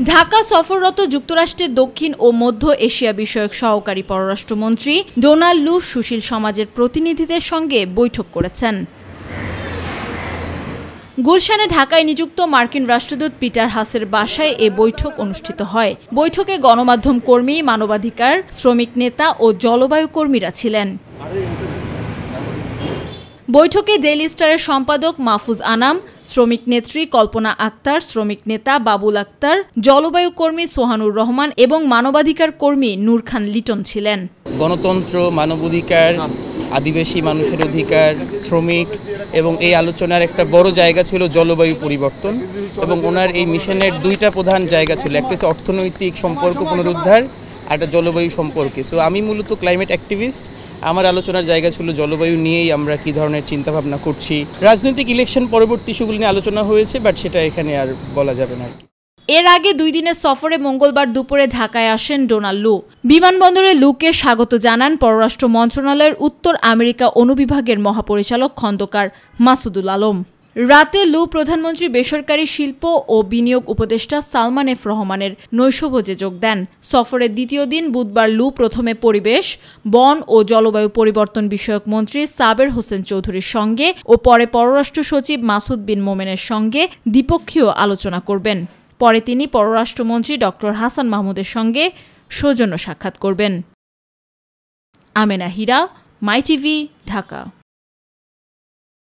ঢাকা সফররত যুক্তরাষ্ট্রের দক্ষিণ ও মধ্য এশিয়া বিষয়ক সহকারী পররাষ্ট্রমন্ত্রী ডোনাল্ড লু সুশীল সমাজের প্রতিনিধিদের সঙ্গে বৈঠক করেছেন। গুলশানে ঢাকায় নিযুক্ত মার্কিন রাষ্ট্রদূত পিটার হাসের বাসায় এ বৈঠক অনুষ্ঠিত হয়। বৈঠকে গণমাধ্যম কর্মী, মানবাধিকার, শ্রমিক নেতা ও জলবায়ু কর্মীরা ছিলেন। বৈঠকে ডেইলি স্টারের সম্পাদক মাহফুজ আনাম, শ্রমিক নেত্রী কল্পনা আক্তার, শ্রমিক নেতা বাবুল আক্তার, জলবায়ু কর্মী সোহানুর রহমান এবং মানবাধিকার কর্মী নূর খান লিটন ছিলেন। গণতন্ত্র, মানবাধিকার, আদিবাসী মানুষের অধিকার, শ্রমিক এবং এই আলোচনার একটা বড় জায়গা ছিল জলবায়ু পরিবর্তন এবং ওনার এই মিশনের দুইটা প্রধান জায়গা ছিল, একটা হচ্ছে অর্থনৈতিক সম্পর্ক পুনরুদ্ধার আর একটা জলবায়ু সম্পর্কে। সো আমি মূলত ক্লাইমেট অ্যাক্টিভিস্ট, আমার আলোচনার জায়গা ছিল জলবায়ু নিয়েই আমরা কী ধরনের চিন্তাভাবনা করছি। রাজনৈতিক ইলেকশন পরবর্তী ইস্যুগুলো নিয়ে আলোচনা হয়েছে, বাট সেটা এখানে আর বলা যাবে না। এর আগে 2 দিনের সফরে মঙ্গলবার দুপুরে ঢাকায় আসেন ডোনাল্ড লু। বিমানবন্দরে লুকে স্বাগত জানান পররাষ্ট্র মন্ত্রণালয়ের উত্তর আমেরিকা অনুবিভাগের মহাপরিচালক খন্দকার মাসুদুল আলম। রাতে লু প্রধানমন্ত্রী বেসরকারি শিল্প ও বিনিয়োগ উপদেষ্টা সালমান এফ রহমানের নৈশভোজে যোগ দেন। সফরের দ্বিতীয় দিন বুধবার লু প্রথমে পরিবেশ, বন ও জলবায়ু পরিবর্তন বিষয়ক মন্ত্রী সাবের হোসেন চৌধুরীর সঙ্গে ও পরে পররাষ্ট্র সচিব মাসুদ বিন মোমেনের সঙ্গে দ্বিপক্ষীয় আলোচনা করবেন। পরে তিনি পররাষ্ট্রমন্ত্রী ডক্টর হাসান মাহমুদের সঙ্গে সৌজন্য সাক্ষাৎ করবেন। আমেনা হীরা, মাই টিভি, ঢাকা।